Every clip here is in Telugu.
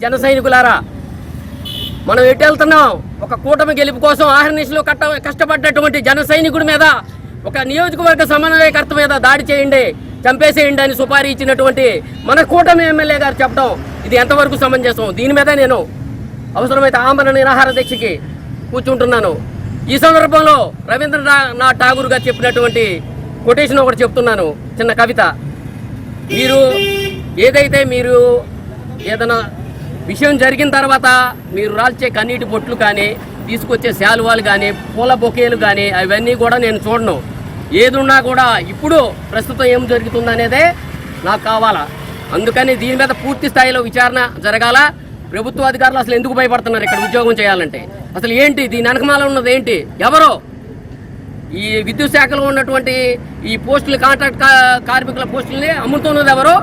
జన సైనికులారా, మనం ఎటు వెళ్తున్నాం? ఒక కూటమి గెలుపు కోసం ఆహర్నిశలు కష్టపడ్డటువంటి జన సైనికుడి మీద, ఒక నియోజకవర్గ సమన్వయకర్త మీద దాడి చేయండి, చంపేసేయండి అని సుపారీ ఇచ్చినటువంటి మన కూటమి ఎమ్మెల్యే గారు చెప్పడం ఇది ఎంతవరకు సమంజసం? దీని మీద నేను అవసరమైతే ఆమరణ నిరాహార దీక్షకి కూర్చుంటున్నాను. ఈ సందర్భంలో రవీంద్రనాథ్ ఠాగూర్ గారు చెప్పినటువంటి కొటేషన్ ఒకటి చెప్తున్నాను, చిన్న కవిత. మీరు ఏదైనా విషయం జరిగిన తర్వాత మీరు రాల్చే కన్నీటి బొట్లు కానీ, తీసుకొచ్చే శాలువాలు కానీ, పూల బొకేలు కానీ అవన్నీ కూడా నేను చూడను. ఏదున్నా కూడా ఇప్పుడు ప్రస్తుతం ఏం జరుగుతుందనేదే నాకు కావాలా. అందుకని దీని మీద పూర్తి స్థాయిలో విచారణ జరగాల. ప్రభుత్వ అధికారులు అసలు ఎందుకు భయపడుతున్నారు ఇక్కడ ఉద్యోగం చేయాలంటే? అసలు ఏంటి దీని వెనకమాల ఉన్నది ఏంటి? ఎవరో ఈ విద్యుత్ శాఖలో ఉన్నటువంటి ఈ పోస్టులు, కాంట్రాక్ట్ కార్మికుల పోస్టులని అమ్ముతున్నది ఎవరో?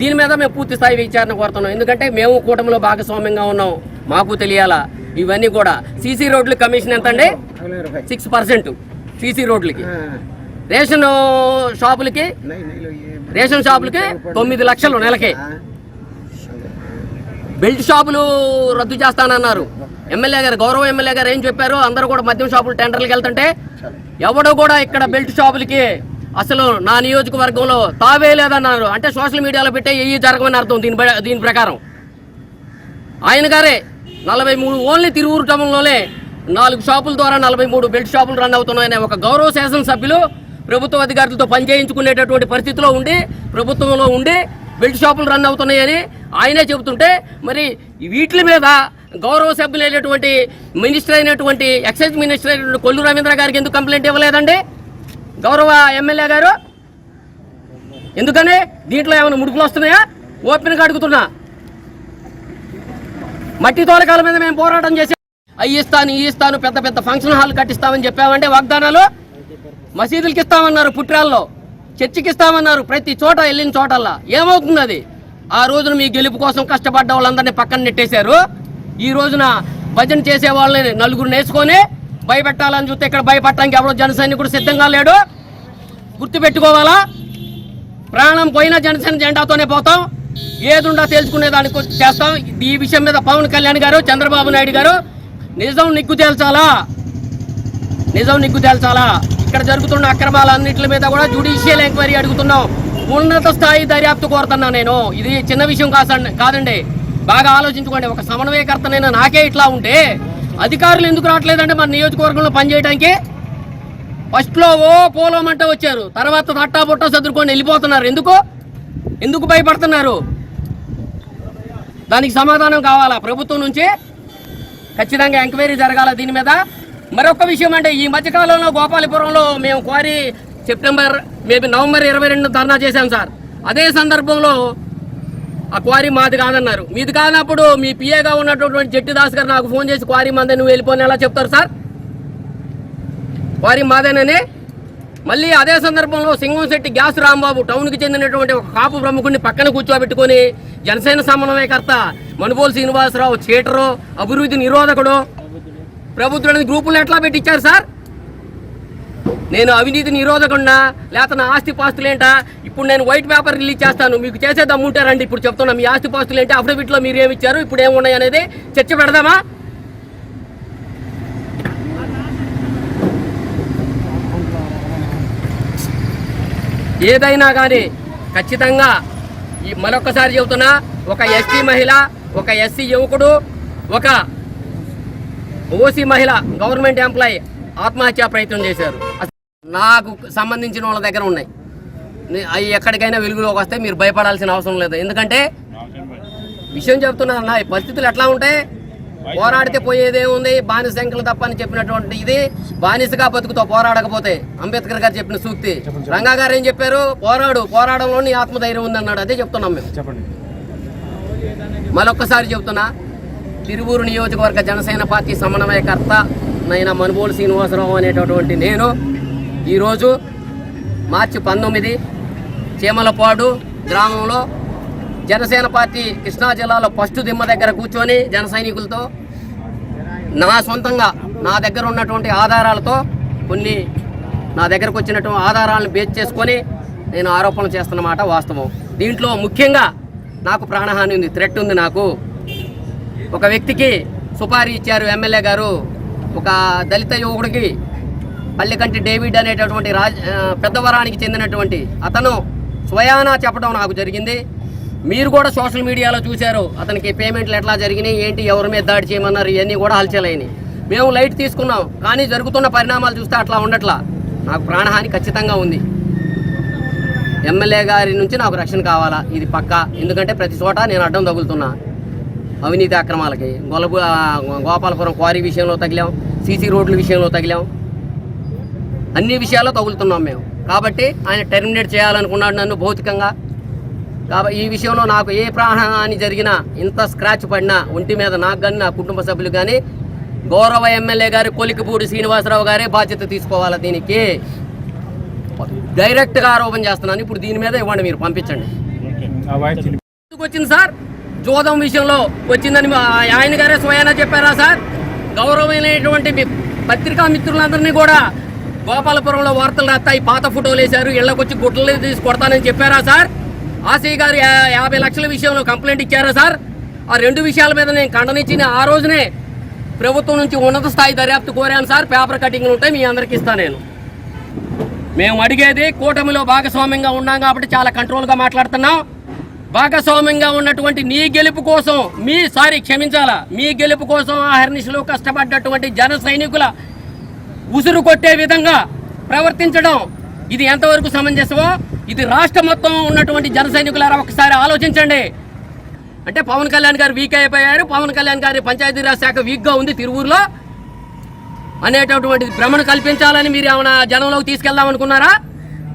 దీని మీద మేము పూర్తి స్థాయి విచారణ కోరుతున్నాం. ఎందుకంటే మేము కూటమిలో భాగస్వామ్యంగా ఉన్నాం, మాకు తెలియాలా ఇవన్నీ కూడా. సీసీ రోడ్ల కమిషన్ ఎంత అండి? 6% సీసీ రోడ్లకి. రేషన్ షాపులకి 9 లక్షలు నెలకి. బెల్ట్ షాపులు రద్దు చేస్తానన్నారు ఎమ్మెల్యే గారు, గౌరవ ఎమ్మెల్యే గారు ఏం చెప్పారు? అందరూ కూడా మద్యం షాపులు టెండర్లకు వెళ్తుంటే ఎవడో కూడా ఇక్కడ బెల్ట్ షాపులకి అసలు నా నియోజకవర్గంలో తావే లేదన్నారు. అంటే సోషల్ మీడియాలో పెట్టే ఏ జరగమని అర్థం దీని ప్రకారం. ఆయన గారే 43 ఓన్లీ తిరువూరు టౌన్లోనే 4 షాపుల ద్వారా 43 బెల్ట్ షాపులు రన్ అవుతున్నాయనే ఒక గౌరవ శాసనసభ్యులు ప్రభుత్వ అధికారులతో పనిచేయించుకునేటటువంటి పరిస్థితిలో ఉండి, ప్రభుత్వంలో ఉండి బెల్ట్ షాపులు రన్ అవుతున్నాయని ఆయనే చెబుతుంటే, మరి వీటి మీద గౌరవ సభ్యులైనటువంటి మినిస్టర్ అయినటువంటి ఎక్సైజ్ మినిస్టర్ అయినటువంటి కొల్లు రవీంద్ర గారికి ఎందుకు కంప్లైంట్ ఇవ్వలేదండి గౌరవ ఎమ్మెల్యే గారు? ఎందుకని? దీంట్లో ఏమైనా ముడుపులు వస్తున్నాయా? ఓపెన్గా అడుగుతున్నా. మట్టి తోలకాల మీద మేము పోరాటం చేసాం. అవి ఇస్తాను పెద్ద పెద్ద ఫంక్షన్ హాల్ కట్టిస్తామని చెప్పామంటే వాగ్దానాలు. మసీదులకి ఇస్తామన్నారు, పుట్రాల్లో చర్చికి ఇస్తామన్నారు, ప్రతి చోట వెళ్ళిన చోటల్లా. ఏమవుతుంది అది? ఆ రోజున మీ గెలుపు కోసం కష్టపడ్డ వాళ్ళందరినీ పక్కన నెట్టేశారు. ఈ రోజున భజన చేసే వాళ్ళని నలుగురు నేసుకొని భయపెట్టాలని చూస్తే ఇక్కడ భయపడటానికి ఎవరో జన సైనికుడు సిద్ధంగా లేడు. గుర్తుపెట్టుకోవాలా, ప్రాణం పోయినా జనసేన జెండాతోనే పోతాం. ఏదుండా తేల్చుకునే దానికి చేస్తాం. ఈ విషయం మీద పవన్ కళ్యాణ్ గారు, చంద్రబాబు నాయుడు గారు నిజం నిగ్గు తేల్చాలా. ఇక్కడ జరుగుతున్న అక్రమాలన్నింటి మీద కూడా జ్యుడిషియల్ ఎంక్వైరీ అడుగుతున్నాం. ఉన్నత స్థాయి దర్యాప్తు కోరుతున్నా నేను. ఇది చిన్న విషయం కాదండి, బాగా ఆలోచించుకోండి. ఒక సమన్వయకర్తనైనా నాకే ఇట్లా ఉంటే అధికారులు ఎందుకు రావట్లేదంటే మన నియోజకవర్గంలో పనిచేయడానికి? ఫస్ట్లో పోలోమంటే వచ్చారు, తర్వాత తట్టా బుట్ట సదురుకొని వెళ్ళిపోతున్నారు. ఎందుకు భయపడుతున్నారు? దానికి సమాధానం కావాలా ప్రభుత్వం నుంచి. ఖచ్చితంగా ఎంక్వైరీ జరగాల దీని మీద. మరొక విషయం అంటే, ఈ మధ్యకాలంలో గోపాలపురంలో మేము క్వారీ నవంబర్ 22 ధర్నా చేశాం సార్. అదే సందర్భంలో ఆ క్వారీ మాది కాదన్నారు. మీది కానప్పుడు మీ పిఏగా ఉన్నటువంటి జట్టిదాస్ గారు నాకు ఫోన్ చేసి క్వారీ మాదే, నువ్వు వెళ్ళిపోని ఎలా చెప్తారు సార్? క్వారీ మాదేనని. మళ్ళీ అదే సందర్భంలో సింగంశెట్టి గ్యాస్ రాంబాబు, టౌన్కి చెందినటువంటి ఒక కాపు ప్రముఖుడిని పక్కన కూర్చోబెట్టుకొని జనసేన సమన్వయకర్త మనుబోలు శ్రీనివాసరావు చీటరు, అభివృద్ధి నిరోధకుడు, ప్రభుత్వానికి గ్రూపులను ఎట్లా పెట్టించారు సార్? నేను అవినీతి నిరోధకుండా, లేకపోతే నా ఆస్తి పాస్తులేంటా? ఇప్పుడు నేను వైట్ పేపర్ రిలీజ్ చేస్తాను, మీకు చేసే దమ్ముంటారండి. ఇప్పుడు చెప్తున్నా, మీ ఆస్తి పాస్తులు ఏంటి, అఫిడవిట్లో మీరు ఏమిచ్చారు, ఇప్పుడు ఏమున్నాయి అనేది చర్చ పెడదామా? ఏదైనా కానీ ఖచ్చితంగా మరొకసారి చెబుతున్నా, ఒక ఎస్టీ మహిళ, ఒక ఎస్సీ యువకుడు, ఒక ఓసీ మహిళ గవర్నమెంట్ ఎంప్లాయీ ఆత్మహత్యా ప్రయత్నం చేశారు. నాకు సంబంధించిన వాళ్ళ దగ్గర ఉన్నాయి. అవి ఎక్కడికైనా వెలుగులోకి వస్తే మీరు భయపడాల్సిన అవసరం లేదు. ఎందుకంటే విషయం చెప్తున్నా, ఈ పరిస్థితులు ఎట్లా ఉంటాయి? పోరాడితే పోయేదేముంది, బానిస సంఖ్యలు తప్ప అని చెప్పినటువంటి ఇది. బానిసగా బతుకుతో పోరాడకపోతే అంబేద్కర్ గారు చెప్పిన సూక్తి. రంగా గారు ఏం చెప్పారు? పోరాడంలో నీ ఆత్మధైర్యం ఉందన్నాడు. అదే చెప్తున్నాం మేము. మరొక్కసారి చెప్తున్నా, తిరువూరు నియోజకవర్గ జనసేన పార్టీ సమన్వయకర్త నైనా మనుబోలు శ్రీనివాసరావు అనేటటువంటి నేను ఈరోజు మార్చి 19 చీమలపాడు గ్రామంలో జనసేన పార్టీ కృష్ణా జిల్లాలో ఫస్ట్ దిమ్మ దగ్గర కూర్చొని జన సైనికులతో నా సొంతంగా నా దగ్గర ఉన్నటువంటి ఆధారాలతో కొన్ని నా దగ్గరకు వచ్చినటువంటి ఆధారాలను బేస్ చేసుకొని నేను ఆరోపణలు చేస్తున్నమాట వాస్తవం. దీంట్లో ముఖ్యంగా నాకు ప్రాణహాని ఉంది, థ్రెట్ ఉంది. నాకు ఒక వ్యక్తికి సుపారీ ఇచ్చారు ఎమ్మెల్యే గారు. ఒక దళిత యువకుడికి పల్లెకంటి డేవిడ్ అనేటటువంటి పెద్దవరానికి చెందినటువంటి అతను స్వయానా చెప్పడం నాకు జరిగింది. మీరు కూడా సోషల్ మీడియాలో చూశారు. అతనికి పేమెంట్లు ఎట్లా జరిగినాయి, ఏంటి, ఎవరి మీద దాడి చేయమన్నారు, ఇవన్నీ కూడా హల్చలైనవి. మేము లైట్ తీసుకున్నాం, కానీ జరుగుతున్న పరిణామాలు చూస్తే అట్లా ఉండట్లా. నాకు ప్రాణహాని ఖచ్చితంగా ఉంది. ఎమ్మెల్యే గారి నుంచి నాకు రక్షణ కావాలా, ఇది పక్కా. ఎందుకంటే ప్రతి చోట నేను అడ్డం తగులుతున్నా అవినీతి అక్రమాలకి. గోపాలపురం క్వారీ విషయంలో తగిలాం, సీసీ రోడ్ల విషయంలో తగిలాం, అన్ని విషయాల్లో తగులుతున్నాం మేము. కాబట్టి ఆయన టెర్మినేట్ చేయాలనుకున్నాడు నన్ను భౌతికంగా. కాబట్టి ఈ విషయంలో నాకు ఏ ప్రాణహాని జరిగినా, ఇంత స్క్రాచ్ పడినా ఒంటి మీద నాకు కానీ నా కుటుంబ సభ్యులు కానీ గౌరవ ఎమ్మెల్యే గారి కొలికిపూడి శ్రీనివాసరావు గారే బాధ్యత తీసుకోవాలి. దీనికి డైరెక్ట్గా ఆరోపణ చేస్తున్నాను. ఇప్పుడు దీని మీద ఇవ్వండి, మీరు పంపించండి. ఎందుకు వచ్చింది సార్? జోదం విషయంలో వచ్చిందని ఆయన గారే స్వయానా చెప్పారా సార్? గౌరవమైనటువంటి పత్రికా మిత్రులందరినీ కూడా గోపాలపురంలో వార్తలు రాస్తాయి, పాత ఫోటోలు వేశారు, ఇళ్లకొచ్చి గుట్టలు తీసి కొడతానని చెప్పారా సార్? ఆశయ్య గారు 50 లక్షల విషయంలో కంప్లైంట్ ఇచ్చారా సార్? ఆ 2 విషయాల మీద నేను ఖండనిచ్చిన ఆ రోజునే ప్రభుత్వం నుంచి ఉన్నత స్థాయి దర్యాప్తు కోరాను సార్. పేపర్ కటింగ్లు ఉంటాయి, మీ అందరికి ఇస్తాను నేను. మేము అడిగేది కూటమిలో భాగస్వామ్యంగా ఉన్నాం కాబట్టి చాలా కంట్రోల్గా మాట్లాడుతున్నాం. భాగస్వామ్యంగా ఉన్నటువంటి నీ గెలుపు కోసం క్షమించాలా, మీ గెలుపు కోసం ఆహర్నిశలు కష్టపడ్డటువంటి జన సైనికుల ఉసురు కొట్టే విధంగా ప్రవర్తించడం ఇది ఎంతవరకు సమంజసమో ఇది రాష్ట్రం మొత్తం ఉన్నటువంటి జన సైనికులారా ఒకసారి ఆలోచించండి. అంటే పవన్ కళ్యాణ్ గారు వీక్ అయిపోయారు, పవన్ కళ్యాణ్ గారి పంచాయతీరాజ్ శాఖ వీక్గా ఉంది తిరువూరులో అనేటటువంటి భ్రమను కల్పించాలని మీరు ఏమైనా జనంలోకి తీసుకెళ్దాం అనుకున్నారా?